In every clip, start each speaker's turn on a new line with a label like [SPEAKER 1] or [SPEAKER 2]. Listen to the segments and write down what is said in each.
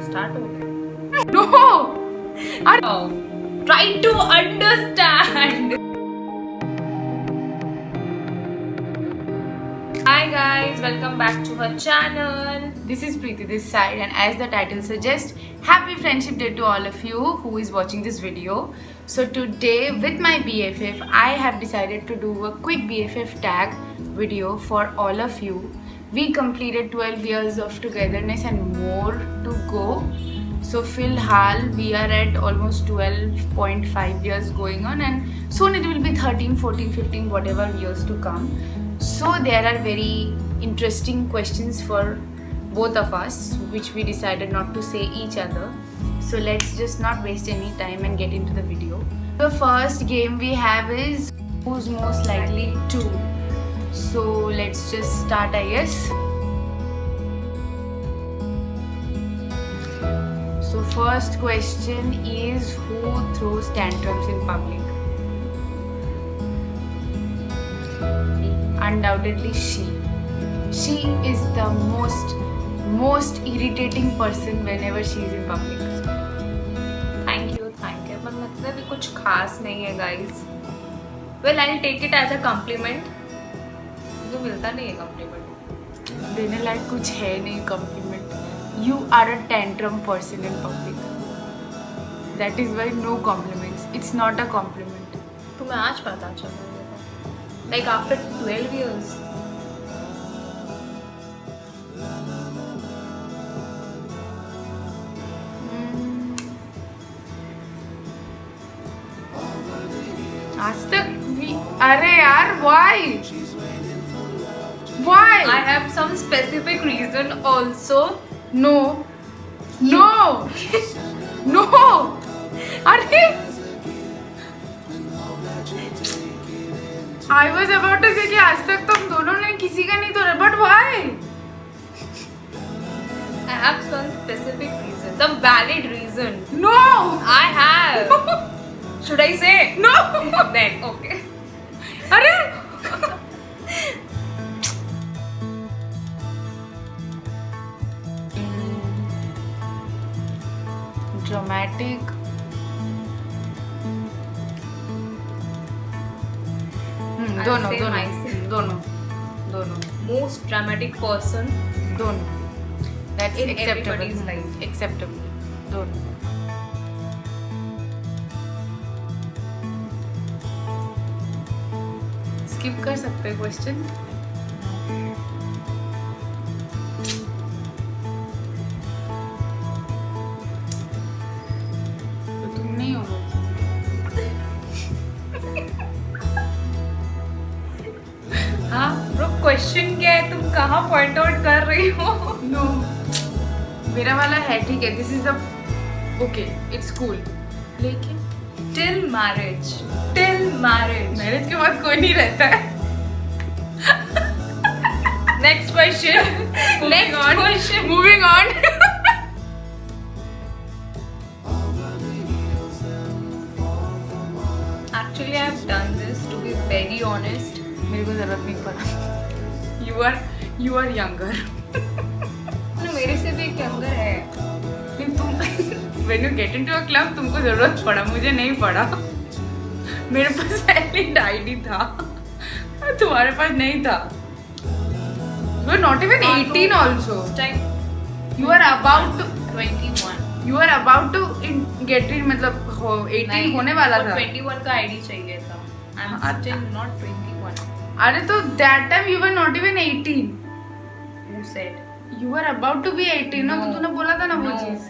[SPEAKER 1] Start हो गया.
[SPEAKER 2] No!
[SPEAKER 1] Try to understand. Hi guys, welcome back to her channel.
[SPEAKER 2] This is Preeti this side, and as the title suggests, happy friendship day to all of you who is watching this video. So today with my BFF, I have decided to do a quick BFF tag video for all of you. We completed 12 years of togetherness and more to go. So Filhal, we are at almost 12.5 years going on, and soon it will be 13, 14, 15, whatever years to come. So there are very interesting questions for both of us, which we decided not to say each other. So let's just not waste any time and get into the video. The first game we have is who's most likely to. So let's just start, I guess. So first question is, who throws tantrums in public? Undoubtedly she. She is the most irritating person whenever she is in public.
[SPEAKER 1] Thank you. पर मतलब भी कुछ खास नहीं है guys. Well, I'll take it as a compliment. मुझे मिलता नहीं है compliment.
[SPEAKER 2] देने लायक कुछ है नहीं compliment. You are a tantrum person in public. That is why no compliments. It's not a compliment.
[SPEAKER 1] तुम्हें आज पता चला like after 12 years.
[SPEAKER 2] आज तक अरे यार why?
[SPEAKER 1] I have some specific reason also.
[SPEAKER 2] No. अरे I was about to say कि आज तक तो हम दोनों ने किसी का नहीं तोड़ा, but why?
[SPEAKER 1] I have some specific reason, some valid reason.
[SPEAKER 2] No.
[SPEAKER 1] I have. Should I say?
[SPEAKER 2] No.
[SPEAKER 1] Then okay.
[SPEAKER 2] अरे dramatic.
[SPEAKER 1] I'll say myself.
[SPEAKER 2] दोनों
[SPEAKER 1] Most dramatic person
[SPEAKER 2] that's
[SPEAKER 1] in
[SPEAKER 2] acceptable.
[SPEAKER 1] everybody's life.
[SPEAKER 2] Acceptable. दोनों skip कर सकते हैं question. तो तुम नहीं हो.
[SPEAKER 1] हाँ ब्रो, क्वेश्चन क्या है? तुम कहाँ पॉइंट आउट कर रही हो?
[SPEAKER 2] No. मेरा वाला है ठीक है. This is the okay. It's cool. लेकिन
[SPEAKER 1] Till marriage.
[SPEAKER 2] मैरिज के बाद कोई नहीं रहता है.
[SPEAKER 1] Next question.
[SPEAKER 2] Moving on.
[SPEAKER 1] Actually, I have done this to be very honest.
[SPEAKER 2] मेरे को जरूरत नहीं पड़ा. You are younger.
[SPEAKER 1] no, मेरे से भी एक younger है.
[SPEAKER 2] लेकिन तुम when you get into a club तुमको जरूरत पड़ा, मुझे नहीं पड़ा. मेरे पास वैलिड आईडी था, तुम्हारे पास नहीं था. You are not even 18 also.
[SPEAKER 1] Time
[SPEAKER 2] You are about to
[SPEAKER 1] 21.
[SPEAKER 2] You are about to get in, मतलब 18 होने वाला था.
[SPEAKER 1] 21 का आईडी चाहिए था. I'm still not 21.
[SPEAKER 2] अरे तो that time you were not even 18.
[SPEAKER 1] Who said?
[SPEAKER 2] You were about to be 18 ना, तो तूने बोला था ना वो
[SPEAKER 1] No.
[SPEAKER 2] चीज.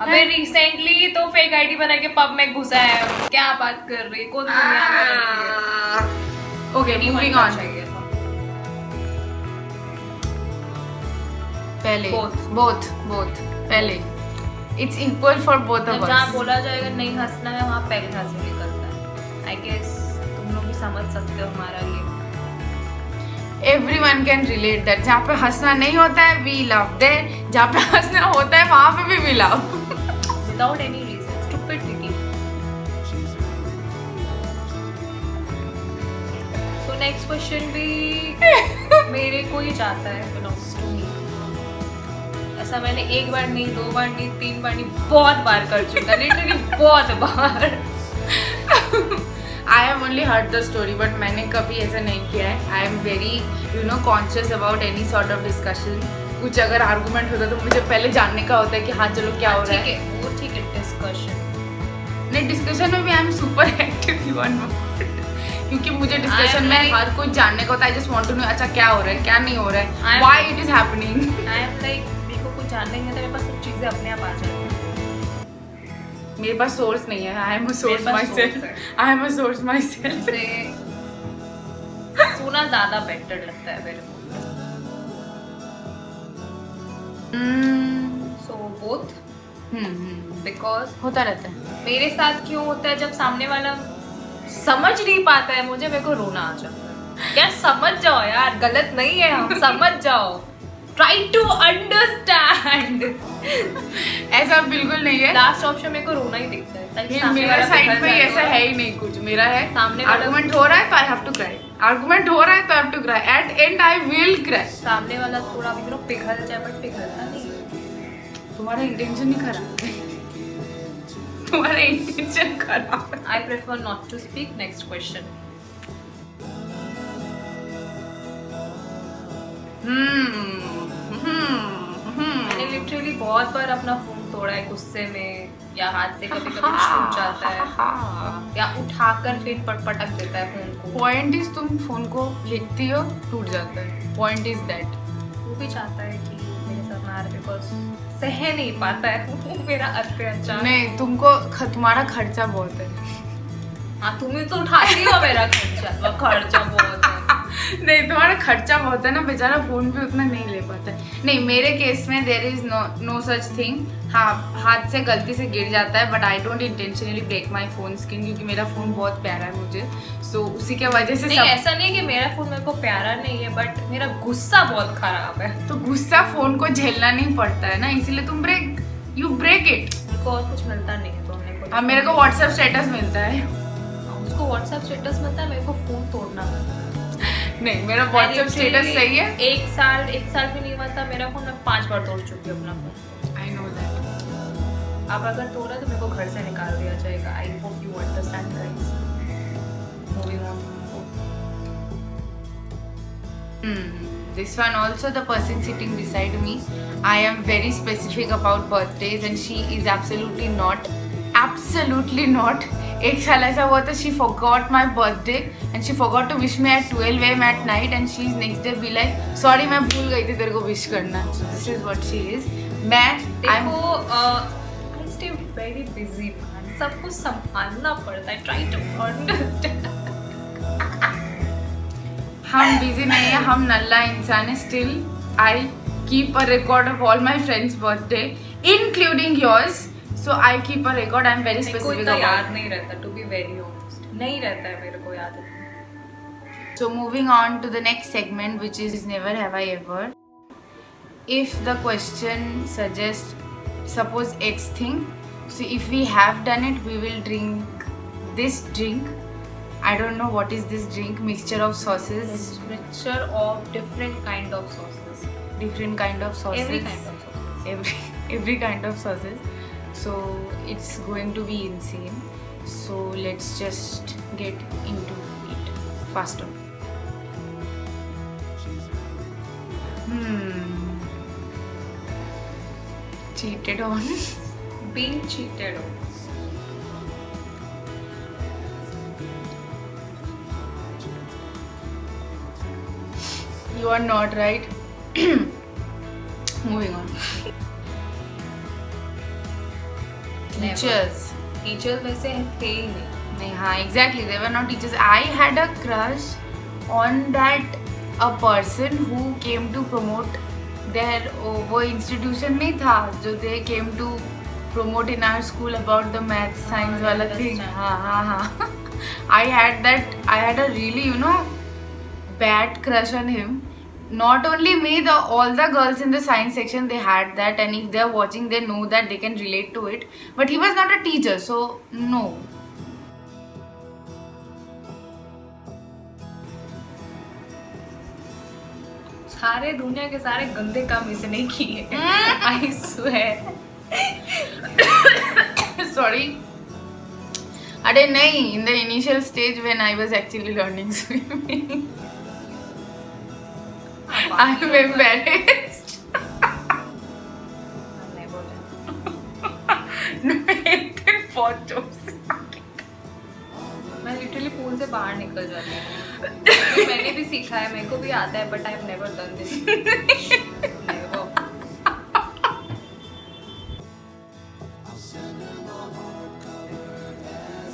[SPEAKER 1] अबे रिसेंटली तो फेक आईडी बना के पब में घुसा है. क्या बात कर रही है? कौन दुनिया में रहती है?
[SPEAKER 2] Okay,
[SPEAKER 1] 21
[SPEAKER 2] moving
[SPEAKER 1] का
[SPEAKER 2] on.
[SPEAKER 1] चाहिए था.
[SPEAKER 2] पहले
[SPEAKER 1] Both.
[SPEAKER 2] पहले. It's equal for both of
[SPEAKER 1] जहाँ
[SPEAKER 2] us.
[SPEAKER 1] बोला जाएगा नहीं हंसना है, वहाँ पहले हंसी निकलता है. I guess तुम लोग भी समझ सकते हो हमारा ये.
[SPEAKER 2] Everyone can relate that. जहाँ पे हंसना नहीं होता है we love. there जहाँ पे हंसना होता है वहाँ पे भी we love.
[SPEAKER 1] Without any reason. Stupidity. So next question भी मेरे को ही जाता है. Belongs to me. ऐसा मैंने एक बार नहीं, 2 बार नहीं, 3 बार नहीं, बहुत बार कर चुका, लिटरली बहुत बार।
[SPEAKER 2] I have only heard the story, but मैंने कभी ऐसा नहीं किया है. I am very conscious about any sort of discussion. कुछ अगर आर्गूमेंट होता तो मुझे पहले जानने का होता है कि हाँ चलो क्या हो रहा है.
[SPEAKER 1] वो ठीक है डिस्कशन.
[SPEAKER 2] नहीं, डिस्कशन में भी आई एम सुपर एक्टिव क्योंकि मुझे डिस्कशन में हर कुछ जानने का होता है. I just want to know अच्छा क्या हो रहा है, क्या नहीं हो रहा है, why it is happening.
[SPEAKER 1] I am like मेरे को कुछ जानना ही है तो मेरे पास सब चीजें अपने आप आ जाती हैं.
[SPEAKER 2] मेरे पास सोर्स नहीं है. I am a source my self. I am a source my self.
[SPEAKER 1] सुना ज्यादा बेटर लगता है मेरे को. सो बोथ, बिकॉज
[SPEAKER 2] होता रहता है.
[SPEAKER 1] मेरे साथ क्यों होता है, जब सामने वाला समझ नहीं पाता है मुझे, मेरे को रोना आ जाता है. यार समझ जाओ यार, गलत नहीं है हम, समझ जाओ, ट्राई टू अंडरस्टैंड.
[SPEAKER 2] ऐसा बिल्कुल नहीं है.
[SPEAKER 1] लास्ट ऑप्शन मेरे को रोना ही दिखता है.
[SPEAKER 2] मेरा साइड में ऐसा है ही नहीं कुछ. मेरा है
[SPEAKER 1] सामने
[SPEAKER 2] आर्गुमेंट हो रहा है तो I have to cry. Argument हो रहा है तो I have to cry. At end I will cry.
[SPEAKER 1] सामने वाला थोड़ा भी पिघल जाए, बट पिघलता नहीं.
[SPEAKER 2] तुम्हारा इंटेंशन नहीं खराब है. तुम्हारा इंटेंशन खराब है.
[SPEAKER 1] I prefer not to speak. Next question. मैंने लिटरली बहुत बार अपना फोन तोड़ा है गुस्से में, या हाथ से कभी कभी छूट जाता है, या उठाकर फिर पटक देता है फोन को.
[SPEAKER 2] पॉइंट इज तुम फोन को लेती हो, टूट जाता है. पॉइंट इज दैट
[SPEAKER 1] वो भी चाहता है कि मेरे साथ ना रहे, बिकॉज सह नहीं पाता है वो मेरा अत्याचार.
[SPEAKER 2] नहीं, तुमको तुम्हारा खर्चा बहुत है.
[SPEAKER 1] हाँ, तुम ही तो उठाती हो मेरा खर्चा. खर्चा बहुत है.
[SPEAKER 2] नहीं, तुम्हारा खर्चा बहुत है ना. बेचारा फोन भी उतना नहीं ले पाता है. नहीं, मेरे केस में there is no such thing. हाँ, हाथ से गलती से गिर जाता है, but I don't intentionally break my phone screen, क्योंकि मेरा फोन बहुत प्यारा है मुझे. सो उसी के वजह से
[SPEAKER 1] नहीं, ऐसा नहीं कि मेरा फोन मेरे को प्यारा नहीं है, बट मेरा गुस्सा बहुत खराब है.
[SPEAKER 2] तो गुस्सा फोन को झेलना नहीं पड़ता है ना, इसीलिए तुम यू ब्रेक इट.
[SPEAKER 1] उनको और कुछ मिलता नहीं है तो मेरे को.
[SPEAKER 2] हाँ, मेरे को व्हाट्सएप स्टेटस मिलता है.
[SPEAKER 1] उसको व्हाट्सएप स्टेटस मिलता है, मेरे को फोन तोड़ना है.
[SPEAKER 2] नहीं, मेरा व्हाट्सएप स्टेटस सही है.
[SPEAKER 1] एक साल भी नहीं हुआ था मेरा फोन, मैं 5 बार तोड़ चुकी हूँ अपना फोन.
[SPEAKER 2] I know that.
[SPEAKER 1] अब अगर तोड़ा तो मेरे को घर से निकाल दिया जाएगा. I hope you understand guys. Moving on.
[SPEAKER 2] This one also, the person sitting beside me, I am very specific about birthdays and she is absolutely not. एक साल ऐसा हुआ था, she forgot my birthday and she forgot to wish me at 12 AM at night and she is next day be like sorry मैं भूल गई थी तेरे को wish करना. So this is what she is. मैं
[SPEAKER 1] देखो I stay very busy man. सब कुछ संभालना पड़ता है. Try to understand.
[SPEAKER 2] हम बिजी नहीं है, हम नल्ला इंसान है. Still I keep a record of all my friends birthday including yours. So I keep a record. I am very specific.
[SPEAKER 1] याद नहीं रहता, टू बी वेरी ऑनेस्ट. नहीं रहता है मेरे को याद.
[SPEAKER 2] So moving on to the next segment, which is never have I ever. If the question suggests suppose X thing, so if we have done it, we will drink this drink. I don't know what is this drink. Mixture of sauces.
[SPEAKER 1] Mixture of different kind of sauces.
[SPEAKER 2] Different kind of sauces.
[SPEAKER 1] Every kind of sauces.
[SPEAKER 2] Every kind of sauces. So it's going to be insane. So let's just get into it faster. Cheated on.
[SPEAKER 1] Being cheated on.
[SPEAKER 2] You are not right. Moving on. Teachers.
[SPEAKER 1] Teachers वैसे थे ही नहीं.
[SPEAKER 2] नहीं, हाँ, exactly. They were not teachers. I had a crush on that a person who came to promote their वो institution नहीं था जो they came to promote in our school about the math science वाला thing. हाँ. I had a really bad crush on him. Not only me, all the girls in the science section, they had that, and if they're watching, they know that they can relate to it. But he was not a teacher, so no.
[SPEAKER 1] सारे दुनिया के सारे गंदे काम इसने किए I swear.
[SPEAKER 2] Sorry. अरे नहीं, in the initial stage when I was actually learning swimming I am embarrassed. बहुत जोर से
[SPEAKER 1] मैं लिटरली पूल से बाहर निकल जाती हूँ। मैंने भी सीखा है, मेरे को भी आता है, but I have never done this.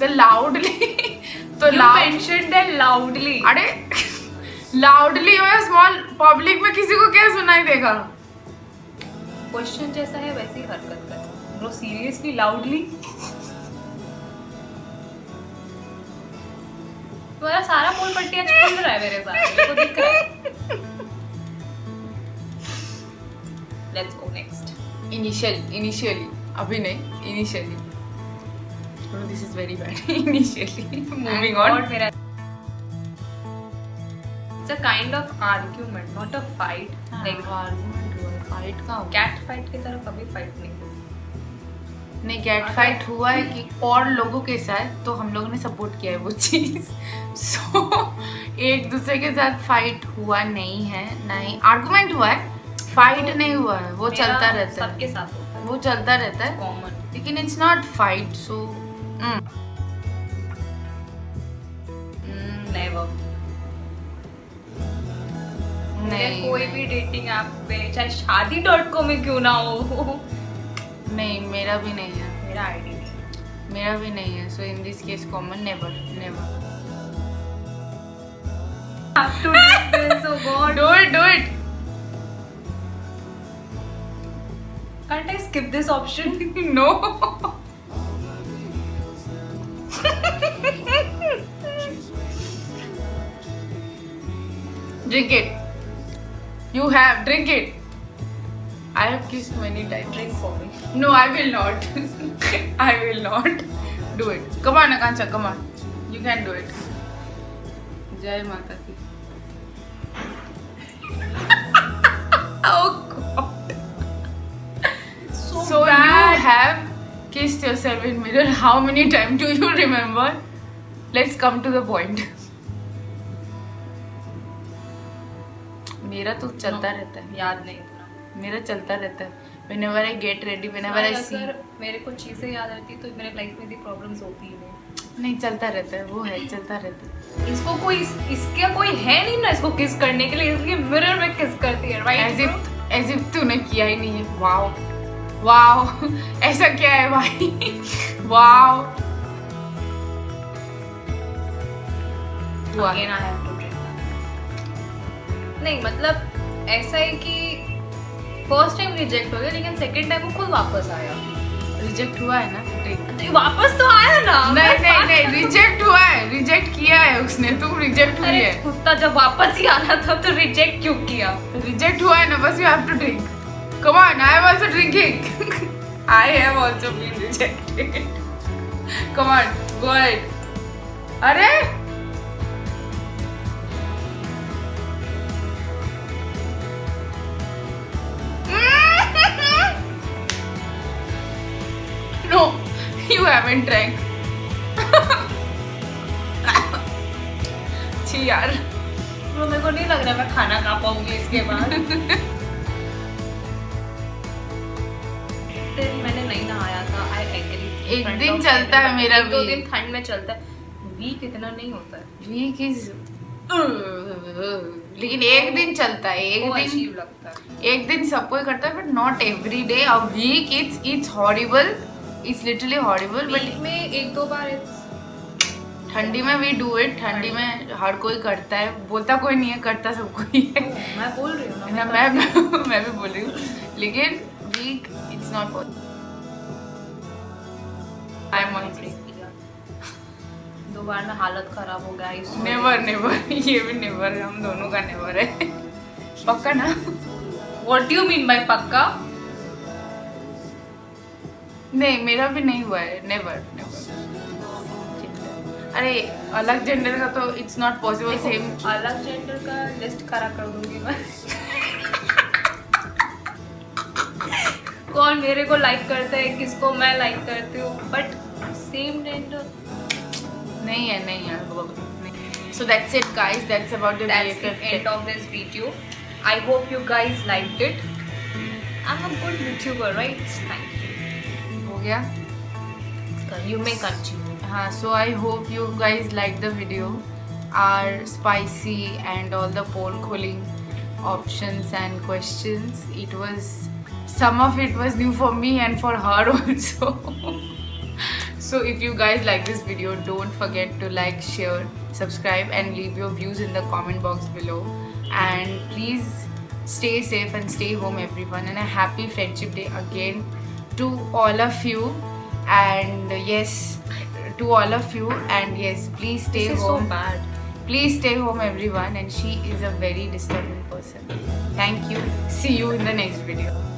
[SPEAKER 2] The loudly तो
[SPEAKER 1] You mentioned that loudly.
[SPEAKER 2] अरे loudly हो या small public में किसी को क्या सुनाई देगा?
[SPEAKER 1] क्वेश्चन जैसा है वैसी हरकत कर। Bro seriously loudly? तुम्हारा सारा पोल पट्टी आज खुल रहा है मेरे साथ, मेरे को दिख रहा है। Let's go next.
[SPEAKER 2] Initially अभी नहीं, initially. Oh, this is very bad. Initially moving on.
[SPEAKER 1] God, मेरा It's a kind of argument, not a fight. Like
[SPEAKER 2] fight का
[SPEAKER 1] कैट फाइट की तरह कभी फाइट नहीं हुई।
[SPEAKER 2] नहीं, कैट फाइट हुआ है कि और लोगों के साथ, तो हम लोगों ने सपोर्ट किया है वो चीज। सो एक दूसरे के साथ फाइट हुआ नहीं है, नहीं आर्गुमेंट हुआ है, फाइट नहीं हुआ है, वो चलता रहता है,
[SPEAKER 1] सबके साथ होता है,
[SPEAKER 2] वो चलता रहता है,
[SPEAKER 1] कॉमन।
[SPEAKER 2] लेकिन it's not fight. So
[SPEAKER 1] never.
[SPEAKER 2] नहीं,
[SPEAKER 1] कोई भी डेटिंग ऐप पे, चाहे शादी.com में क्यों ना हो,
[SPEAKER 2] नहीं मेरा भी नहीं है,
[SPEAKER 1] मेरा आईडी नहीं।
[SPEAKER 2] मेरा भी नहीं है। So in this case common, never never.
[SPEAKER 1] Have to do this, oh God.
[SPEAKER 2] Do it, do it.
[SPEAKER 1] Can't I skip this option?
[SPEAKER 2] No. Drink it. You have, drink it. I have kissed many times.
[SPEAKER 1] Drink for me.
[SPEAKER 2] No, I will not. I will not do it. Come on, Akansha, come on. You can do it. Jai Mata Di. Oh God. So
[SPEAKER 1] bad.
[SPEAKER 2] you have kissed yourself in mirror. How many times do you remember? Let's come to the point. मेरा तो चलता रहता है,
[SPEAKER 1] याद नहीं पूरा।
[SPEAKER 2] मेरा चलता रहता है। Whenever I get ready, whenever I see.
[SPEAKER 1] अगर मेरे को चीजें याद रहती तो मेरे लाइफ में भी प्रॉब्लम्स होती ही नहीं।
[SPEAKER 2] नहीं, चलता रहता है, वो है, चलता रहता है।
[SPEAKER 1] इसको कोई इसका कोई है नहीं ना इसको किस करने के लिए, इसलिए मिरर में किस करती है, राइट?
[SPEAKER 2] As if तूने किया ही नहीं है। वाओ वाओ, ऐसा क्या है भाई? Wow.
[SPEAKER 1] Again I have to drink that. नहीं मतलब ऐसा है कि फर्स्ट टाइम रिजेक्ट हो गया, लेकिन सेकंड टाइम वो खुद वापस आया।
[SPEAKER 2] रिजेक्ट हुआ है ना? drink।
[SPEAKER 1] वापस तो आया ना।
[SPEAKER 2] नहीं नहीं नहीं, रिजेक्ट हुआ है, रिजेक्ट किया है उसने, तुम रिजेक्ट हुई
[SPEAKER 1] अरे
[SPEAKER 2] है।
[SPEAKER 1] कुत्ता जब वापस ही आना था तो रिजेक्ट क्यों किया?
[SPEAKER 2] रिजेक्ट हुआ है ना, बस you have to drink. Come on, I am also drinking. I have also been rejected. Come on, go ahead. अरे no, you haven't drank. छी यार,
[SPEAKER 1] तो मेरे को नहीं लग रहा मैं खाना खा पाऊंगी इसके बाद। मैंने नहीं नहाया था, आई एग्री।
[SPEAKER 2] एक दिन चलता है मेरा भी।
[SPEAKER 1] 2 दिन ठंड में चलता है, वीक इतना नहीं होता है।
[SPEAKER 2] वीक इज लेकिन एक दिन चलता है, एक
[SPEAKER 1] वो
[SPEAKER 2] दिन
[SPEAKER 1] अजीब लगता है।
[SPEAKER 2] एक दिन सबको ही करता है, but not every day. A week it's horrible, it's literally horrible.
[SPEAKER 1] Week
[SPEAKER 2] but
[SPEAKER 1] में 1-2 बार
[SPEAKER 2] ठंडी में वी डू इट, ठंडी में हर कोई करता है, बोलता कोई नहीं है, करता सब कोई है।
[SPEAKER 1] मैं बोल रही हूँ
[SPEAKER 2] ना,
[SPEAKER 1] ना,
[SPEAKER 2] मैं भी बोल रही हूँ, लेकिन week it's not possible. I am on
[SPEAKER 1] 2 बार में हालत खराब हो गया इसमें।
[SPEAKER 2] नेवर नेवर, ये भी नेवर है, हम दोनों का नेवर है। पक्का ना?
[SPEAKER 1] What do you mean by पक्का?
[SPEAKER 2] नहीं, मेरा भी नहीं हुआ है, नेवर नेवर। अरे अलग जेंडर का तो इट्स नॉट पॉसिबल। सेम
[SPEAKER 1] अलग जेंडर का लिस्ट खड़ा कर दूंगी मैं। कौन मेरे को लाइक करता है, किसको मैं लाइक करती हूँ, बट सेम जेंडर
[SPEAKER 2] नहीं है, नहीं यार, so that's it guys, that's about the
[SPEAKER 1] that's the
[SPEAKER 2] BFF
[SPEAKER 1] end of this video. I hope you guys liked it. I'm a good YouTuber, right? Thank you.
[SPEAKER 2] हो गया.
[SPEAKER 1] You may continue.
[SPEAKER 2] हाँ, so I hope you guys liked the video. Our spicy and all the poll calling options and questions. It was, some of it was new for me and for her also. So if you guys like this video, don't forget to like, share, subscribe and leave your views in the comment box below. And please stay safe and stay home everyone, and a happy Friendship Day again to all of you. And yes, to all of you, and yes, please stay
[SPEAKER 1] This is
[SPEAKER 2] home.
[SPEAKER 1] so bad.
[SPEAKER 2] Please stay home everyone, and she is a very disturbing person. Thank you. See you in the next video.